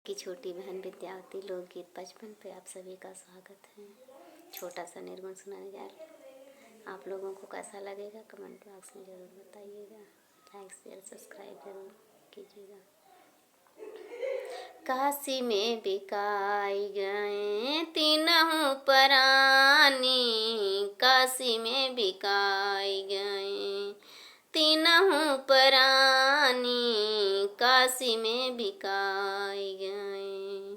आपकी छोटी बहन विद्यावती लोकगीत 55 पे आप सभी का स्वागत है। छोटा सा निर्गुण सुनाने जा रहे हैं। आप लोगों को कैसा लगेगा कमेंट बॉक्स में ज़रूर बताइएगा। लाइक शेयर सब्सक्राइब जरूर कीजिएगा। काशी में बिकाई गए तीनों प्राणी, काशी में बिकाई गए तीनों प्राणी, काशी में बिकाई गए,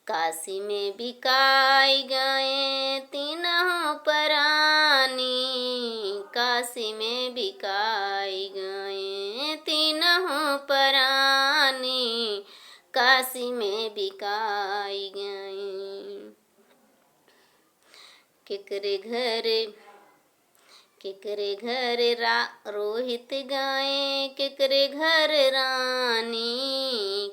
काशी में बिकाई गए तीनों प्राणी, काशी में बिकाई गए तीनों प्राणी, काशी में बिकाई गए। केकरे घर रोहित गए, केकरे घर रानी,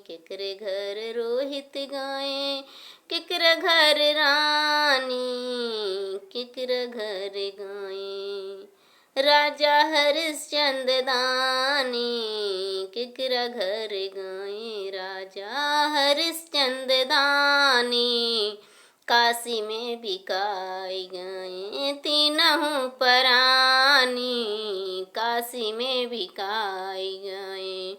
केकरे घर रोहित गए, केकरे घर रानी, केकरे घर गए राजा हरिश्चंद्र दानी, केकरे घर गए राजा हरिश्चंद्र दानी, काशी में बिकाई गए तीनों प्राणी, काशी में बिकाई गए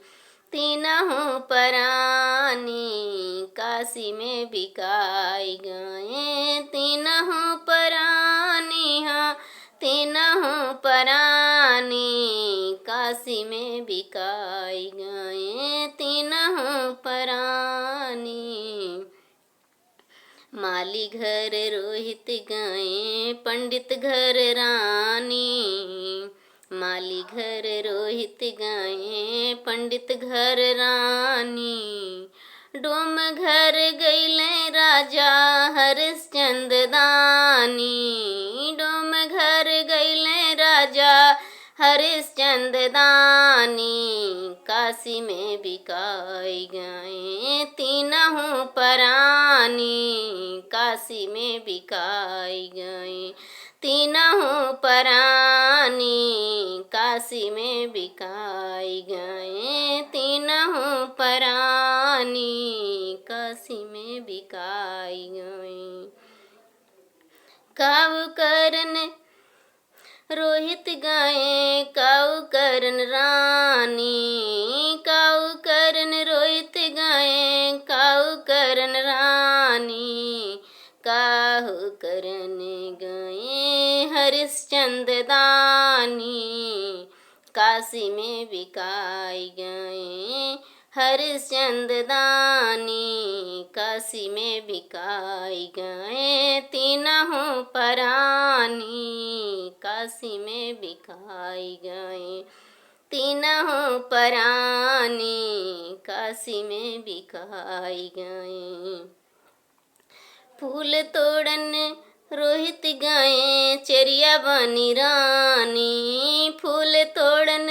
तीनों प्राणी, काशी में बिकाई गए तीनों प्राणी, हाँ तीनों प्राणी, काशी में बिकाई गए तीनों प्राणी। माली घर रोहित गए पंडित घर रानी, माली घर रोहित गए पंडित घर रानी, डोम घर गईले राजा हरिश्चंद्र दानी, डोम घर गईले राजा हरिश्चंद्र दानी, काशी में बिकाई गए तीनों प्राणी, काशी में बिकाई गए तीनों प्राणी, काशी में बिकाई गए तीनों प्राणी, काशी में बिकाई गए। काऊ करन रोहित गए काऊ करन रानी, काऊ करन रोहित गए काऊ करन रानी, काहू करन गए हरिश्चंद्र दानी, काशी में बिकाई गए हरिश्चंद्र दानी, काशी में बिकाई गए तीनों प्राणी, काशी में बिकाई गए तीनों प्राणी, काशी में बिकाई गए। फूल तोड़न रोहित गए चरिया बनी रानी, फूल तोड़न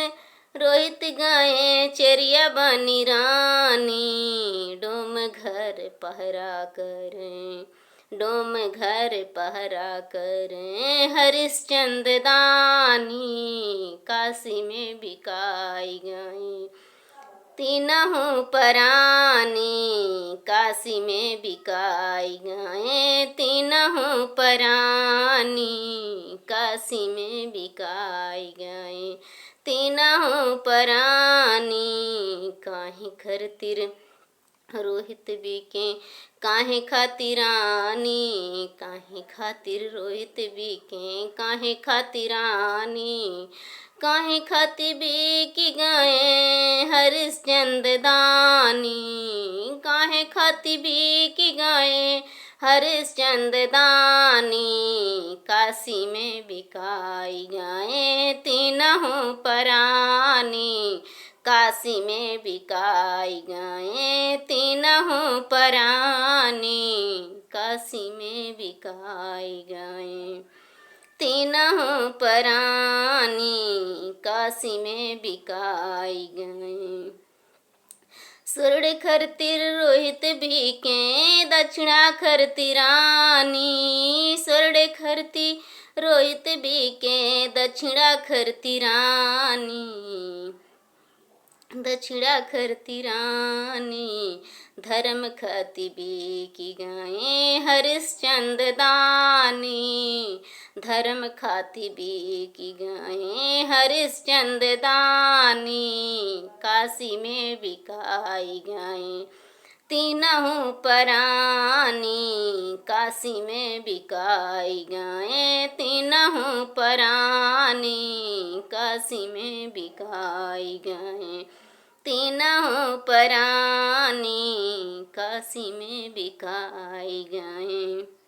रोहित गए चरिया बनी रानी, डोम घर पहरा करें डोम घर पहरा करें हरिश्चंद्र दानी, काशी में बिकाई गए तीनों प्राणी, काशी में बिकाई गए तीनों प्राणी, काशी में बिकाई गए तीनों प्राणी, काहे खातिर रोहित बिके काहे खातिर रानी, काहे खातिर रोहित बिके काहे खातिर रानी, काहे खातिर बिकी गए हरिश्चंद्र दानी, काहे खातिर बिकी गए हरिश्चंद्र दानी, काशी में बिकाई गए तीनों प्राणी, काशी में बिकाई गए तीनों प्राणी, काशी में बिकाई गए तीनों प्राणी, काशी में बिकाई गए। स्वर्ण खरतिर रोहित बिके दक्षिणा खरती रानी, स्वर्ण खरती रोहित बिके दक्षिणा खरती रानी, दक्षिणा खरती रानी, धर्म खति बिकी गए हरिश्चंद्र दानी, धर्म खाति बिकी गए हरिश्चंद्र दानी, काशी में बिकाई गए तीनों परानी, काशी में बिकाई गए तीनों परानी, काशी में बिकाई गए तीनों परानी, काशी में बिकाई गए।